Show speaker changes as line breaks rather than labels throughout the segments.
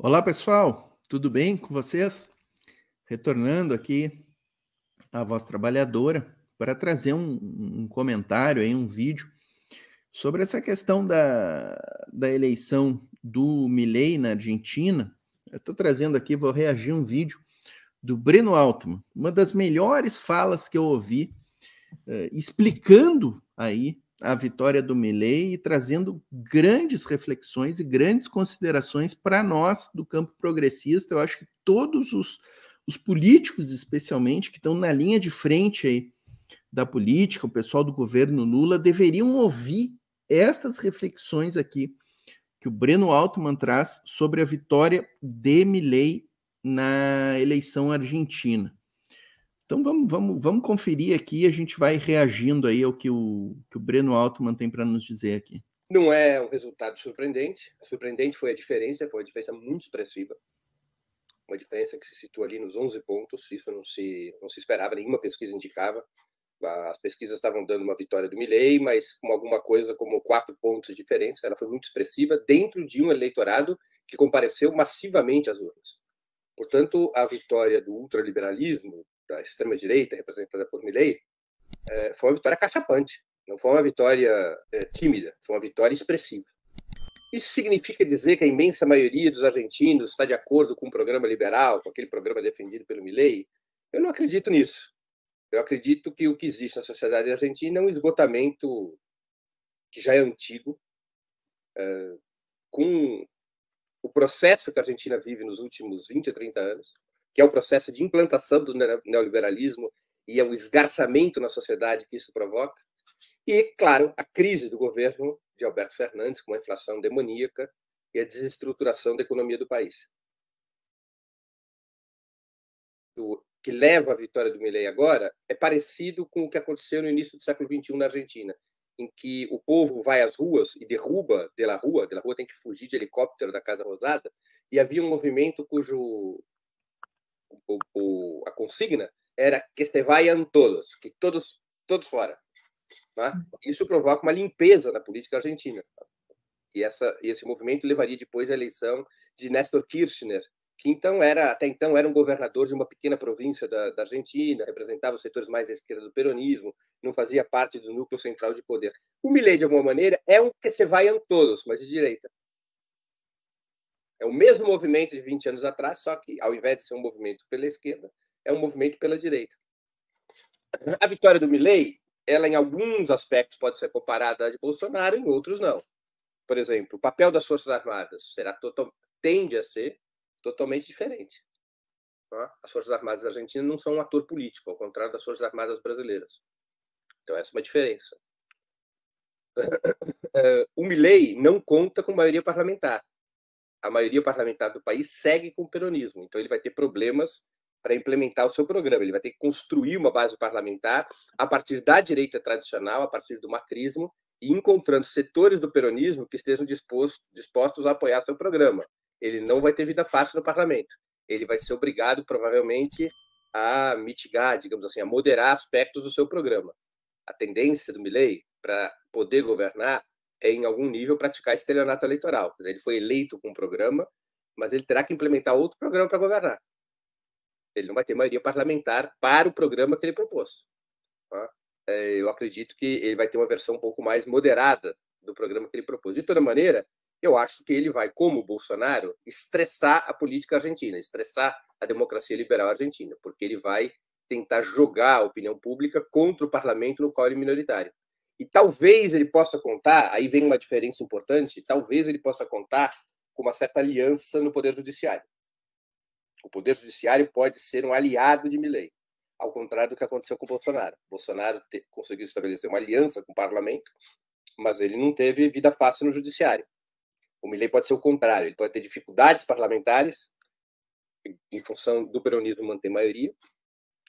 Olá, pessoal, tudo bem com vocês? Retornando aqui à Voz Trabalhadora para trazer um comentário, aí, um vídeo sobre essa questão da eleição do Milei na Argentina. Eu estou trazendo aqui, vou reagir um vídeo do Breno Altman, uma das melhores falas que eu ouvi, explicando aí a vitória do Milei e trazendo grandes reflexões e grandes considerações para nós do campo progressista. Eu acho que todos os políticos, especialmente, que estão na linha de frente aí da política, o pessoal do governo Lula, deveriam ouvir estas reflexões aqui que o Breno Altman traz sobre a vitória de Milei na eleição argentina. Então vamos conferir aqui, a gente vai reagindo aí ao que o Breno Altman tem para nos dizer aqui.
Não é um resultado surpreendente. Surpreendente foi uma diferença muito expressiva. Uma diferença que se situa ali nos 11 pontos. Isso não se esperava, nenhuma pesquisa indicava. As pesquisas estavam dando uma vitória do Milei, mas com alguma coisa como 4 pontos de diferença. Ela foi muito expressiva dentro de um eleitorado que compareceu massivamente às urnas. Portanto, a vitória do ultraliberalismo, da extrema-direita, representada por Milei, foi uma vitória cachapante. Não foi uma vitória tímida, foi uma vitória expressiva. Isso significa dizer que a imensa maioria dos argentinos está de acordo com o programa liberal, com aquele programa defendido pelo Milei? Eu não acredito nisso. Eu acredito que o que existe na sociedade argentina é um esgotamento que já é antigo, com o processo que a Argentina vive nos últimos 20 a 30 anos, que é o processo de implantação do neoliberalismo e é o esgarçamento na sociedade que isso provoca. E, claro, a crise do governo de Alberto Fernandes, com a inflação demoníaca e a desestruturação da economia do país. O que leva à vitória do Milei agora é parecido com o que aconteceu no início do século XXI na Argentina, em que o povo vai às ruas e derruba de la Rua tem que fugir de helicóptero da Casa Rosada, e havia um movimento cujo a consigna era que se vayan todos, que todos fora. Tá? Isso provoca uma limpeza na política argentina. E esse movimento levaria depois à eleição de Néstor Kirchner, que até então era um governador de uma pequena província da Argentina, representava os setores mais à esquerda do peronismo, não fazia parte do núcleo central de poder. O Milei, de alguma maneira, é um que se vayan todos, mas de direita. É o mesmo movimento de 20 anos atrás, só que, ao invés de ser um movimento pela esquerda, é um movimento pela direita. A vitória do Milei, ela, em alguns aspectos, pode ser comparada à de Bolsonaro, em outros, não. Por exemplo, o papel das Forças Armadas tende a ser totalmente diferente. As Forças Armadas da Argentina não são um ator político, ao contrário das Forças Armadas brasileiras. Então, essa é uma diferença. O Milei não conta com maioria parlamentar. A maioria parlamentar do país segue com o peronismo, então ele vai ter problemas para implementar o seu programa. Ele vai ter que construir uma base parlamentar a partir da direita tradicional, a partir do macrismo, e encontrando setores do peronismo que estejam dispostos a apoiar seu programa. Ele não vai ter vida fácil no parlamento. Ele vai ser obrigado, provavelmente, a mitigar, digamos assim, a moderar aspectos do seu programa. A tendência do Milei para poder governar é, em algum nível, praticar estelionato eleitoral. Quer dizer, ele foi eleito com um programa, mas ele terá que implementar outro programa para governar. Ele não vai ter maioria parlamentar para o programa que ele propôs. Eu acredito que ele vai ter uma versão um pouco mais moderada do programa que ele propôs. De toda maneira, eu acho que ele vai, como o Bolsonaro, estressar a política argentina, estressar a democracia liberal argentina, porque ele vai tentar jogar a opinião pública contra o parlamento no qual ele é minoritário. E talvez ele possa contar, aí vem uma diferença importante, talvez ele possa contar com uma certa aliança no Poder Judiciário. O Poder Judiciário pode ser um aliado de Milei, ao contrário do que aconteceu com o Bolsonaro. Bolsonaro conseguiu estabelecer uma aliança com o parlamento, mas ele não teve vida fácil no Judiciário. O Milei pode ser o contrário, ele pode ter dificuldades parlamentares, em função do peronismo manter maioria,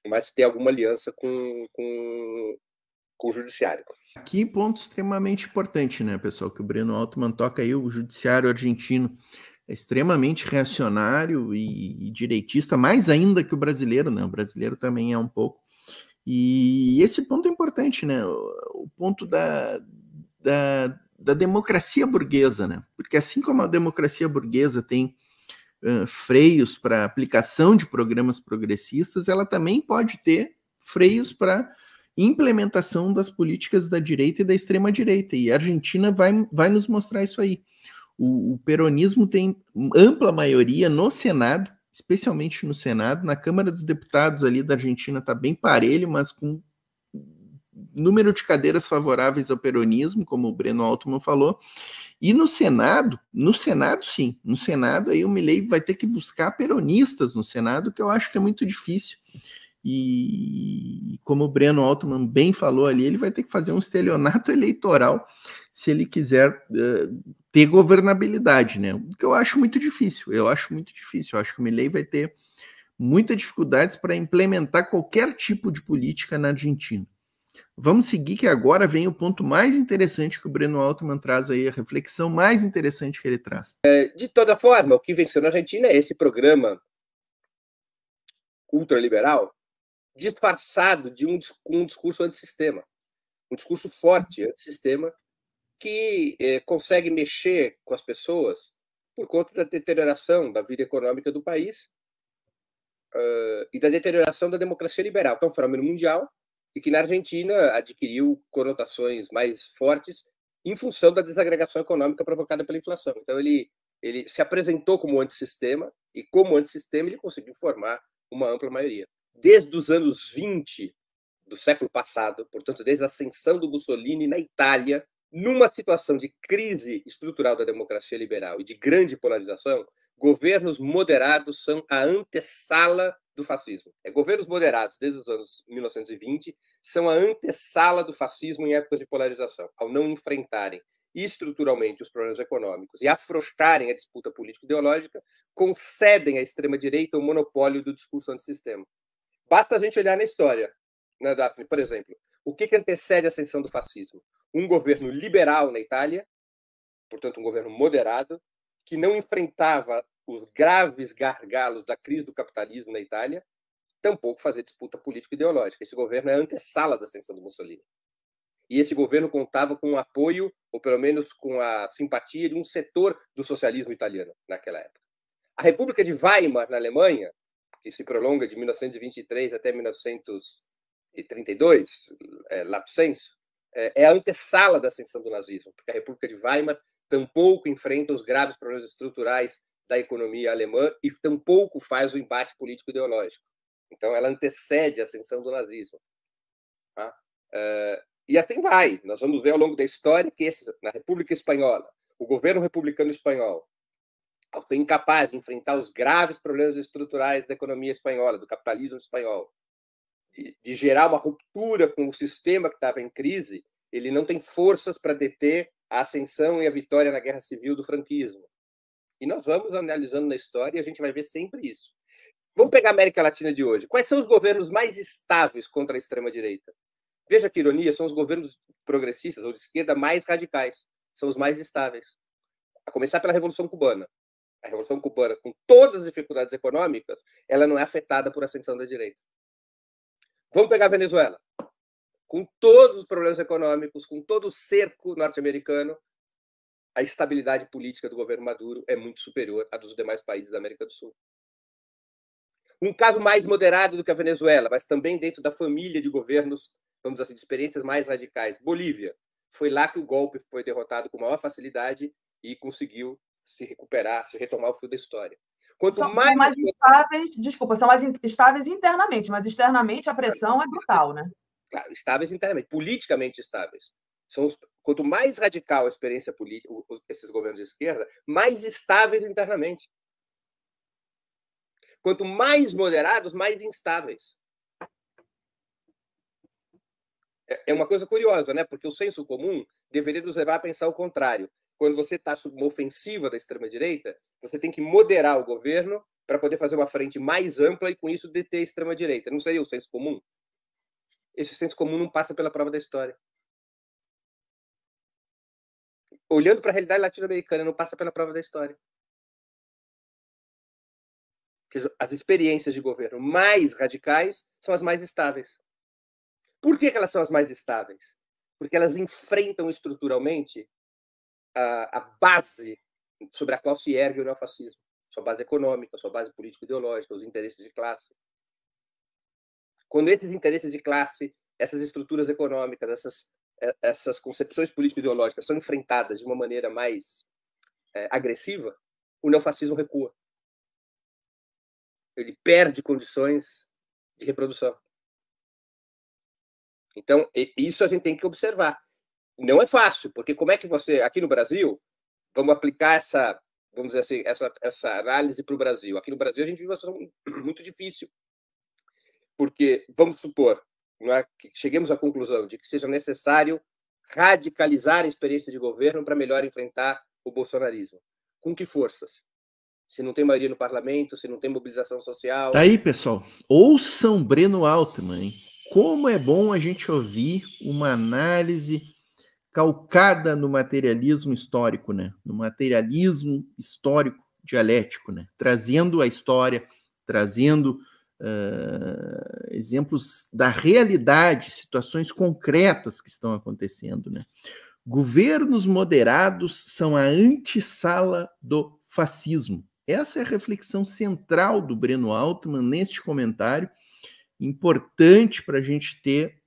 mas ter alguma aliança com o judiciário.
Aqui, ponto extremamente importante, né, pessoal, que o Breno Altman toca aí, o judiciário argentino é extremamente reacionário e direitista, mais ainda que o brasileiro, né, o brasileiro também é um pouco, e esse ponto é importante, né, o ponto da democracia burguesa, né, porque assim como a democracia burguesa tem freios para aplicação de programas progressistas, ela também pode ter freios para implementação das políticas da direita e da extrema-direita. E a Argentina vai nos mostrar isso aí. O peronismo tem ampla maioria no Senado, especialmente no Senado. Na Câmara dos Deputados ali da Argentina está bem parelho, mas com número de cadeiras favoráveis ao peronismo, como o Breno Altman falou. E no Senado sim, no Senado aí o Milei vai ter que buscar peronistas no Senado, que eu acho que é muito difícil. E como o Breno Altman bem falou ali, ele vai ter que fazer um estelionato eleitoral se ele quiser ter governabilidade, né? O que eu acho muito difícil. Eu acho que o Milei vai ter muitas dificuldades para implementar qualquer tipo de política na Argentina. Vamos seguir, que agora vem o ponto mais interessante que o Breno Altman traz aí, a reflexão mais interessante que ele traz.
De toda forma, o que venceu na Argentina é esse programa ultraliberal disfarçado de um discurso antissistema, um discurso forte antissistema que consegue mexer com as pessoas por conta da deterioração da vida econômica do país e da deterioração da democracia liberal, que é um fenômeno mundial e que na Argentina adquiriu conotações mais fortes em função da desagregação econômica provocada pela inflação. Então ele se apresentou como antissistema e como antissistema ele conseguiu formar uma ampla maioria. Desde os anos 20 do século passado, portanto, desde a ascensão do Mussolini na Itália, numa situação de crise estrutural da democracia liberal e de grande polarização, governos moderados são a antessala do fascismo. Governos moderados, desde os anos 1920, são a antessala do fascismo em épocas de polarização, ao não enfrentarem estruturalmente os problemas econômicos e afrouxarem a disputa político-ideológica, concedem à extrema-direita o monopólio do discurso antissistema. Basta a gente olhar na história, né, Daphne? Por exemplo, o que antecede a ascensão do fascismo? Um governo liberal na Itália, portanto, um governo moderado, que não enfrentava os graves gargalos da crise do capitalismo na Itália, tampouco fazer disputa político-ideológica. Esse governo é a antessala da ascensão do Mussolini. E esse governo contava com o apoio, ou pelo menos com a simpatia, de um setor do socialismo italiano naquela época. A República de Weimar, na Alemanha, que se prolonga de 1923 até 1932, lapso sensu, é a antessala da ascensão do nazismo, porque a República de Weimar tampouco enfrenta os graves problemas estruturais da economia alemã e tampouco faz o embate político-ideológico. Então, ela antecede a ascensão do nazismo. Tá? E assim vai. Nós vamos ver ao longo da história que na República Espanhola, o governo republicano espanhol foi incapaz de enfrentar os graves problemas estruturais da economia espanhola, do capitalismo espanhol, de gerar uma ruptura com o sistema que estava em crise. Ele não tem forças para deter a ascensão e a vitória na guerra civil do franquismo. E nós vamos analisando na história e a gente vai ver sempre isso. Vamos pegar a América Latina de hoje. Quais são os governos mais estáveis contra a extrema-direita? Veja que ironia, são os governos progressistas ou de esquerda mais radicais. São os mais estáveis. A começar pela Revolução Cubana. A Revolução Cubana, com todas as dificuldades econômicas, ela não é afetada por ascensão da direita. Vamos pegar a Venezuela. Com todos os problemas econômicos, com todo o cerco norte-americano, a estabilidade política do governo Maduro é muito superior à dos demais países da América do Sul. Um caso mais moderado do que a Venezuela, mas também dentro da família de governos, vamos dizer assim, de experiências mais radicais. Bolívia. Foi lá que o golpe foi derrotado com maior facilidade e conseguiu se recuperar, se retomar o fio da história.
São mais estáveis, desculpa, são mais estáveis internamente, mas externamente a pressão é brutal, né?
Claro, estáveis internamente, politicamente estáveis. Quanto mais radical a experiência política, esses governos de esquerda, mais estáveis internamente. Quanto mais moderados, mais instáveis. É uma coisa curiosa, né? Porque o senso comum deveria nos levar a pensar o contrário. Quando você está sob uma ofensiva da extrema-direita, você tem que moderar o governo para poder fazer uma frente mais ampla e, com isso, deter a extrema-direita. Não seria o senso comum? Esse senso comum não passa pela prova da história. Olhando para a realidade latino-americana, não passa pela prova da história. As experiências de governo mais radicais são as mais estáveis. Por que elas são as mais estáveis? Porque elas enfrentam estruturalmente a base sobre a qual se ergue o neofascismo, sua base econômica, sua base político-ideológica, os interesses de classe. Quando esses interesses de classe, essas estruturas econômicas, essas concepções político-ideológicas são enfrentadas de uma maneira mais agressiva, o neofascismo recua. Ele perde condições de reprodução. Então, isso a gente tem que observar. Não é fácil, porque como é que você, aqui no Brasil, vamos aplicar vamos dizer assim, essa análise para o Brasil. Aqui no Brasil a gente vive uma situação muito difícil, porque, vamos supor, que cheguemos à conclusão de que seja necessário radicalizar a experiência de governo para melhor enfrentar o bolsonarismo. Com que forças? Se não tem maioria no parlamento, se não tem mobilização social...
Tá aí, pessoal. Ouçam Breno Altman, hein? Como é bom a gente ouvir uma análise calcada no materialismo histórico, né? No materialismo histórico dialético, né? Trazendo a história, trazendo exemplos da realidade, situações concretas que estão acontecendo, né? Governos moderados são a antessala do fascismo. Essa é a reflexão central do Breno Altman neste comentário, importante para a gente ter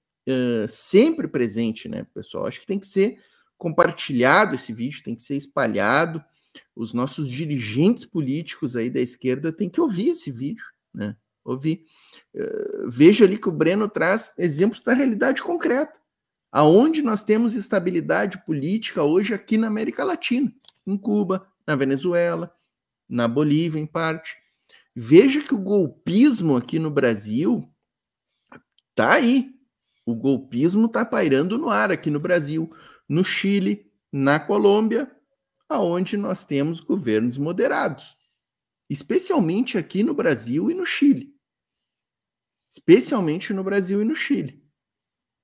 sempre presente, né, pessoal? Acho que tem que ser compartilhado esse vídeo, tem que ser espalhado. Os nossos dirigentes políticos aí da esquerda têm que ouvir esse vídeo, né? Ouvir. Veja ali que o Breno traz exemplos da realidade concreta. Aonde nós temos estabilidade política hoje aqui na América Latina, em Cuba, na Venezuela, na Bolívia, em parte. Veja que o golpismo aqui no Brasil tá aí. O golpismo está pairando no ar aqui no Brasil, no Chile, na Colômbia, aonde nós temos governos moderados. Especialmente aqui no Brasil e no Chile. Especialmente no Brasil e no Chile.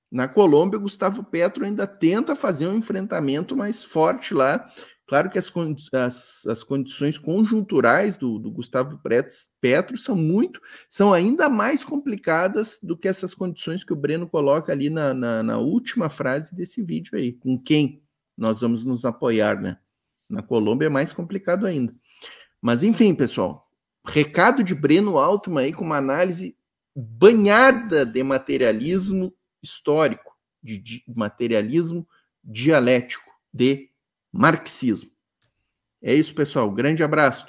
Na Colômbia, Gustavo Petro ainda tenta fazer um enfrentamento mais forte lá. Claro que as condições conjunturais do Gustavo Petro são ainda mais complicadas do que essas condições que o Breno coloca ali na última frase desse vídeo aí. Com quem nós vamos nos apoiar, né? Na Colômbia é mais complicado ainda. Mas, enfim, pessoal, recado de Breno Altman aí com uma análise banhada de materialismo histórico, de materialismo dialético, de marxismo. É isso, pessoal. Grande abraço.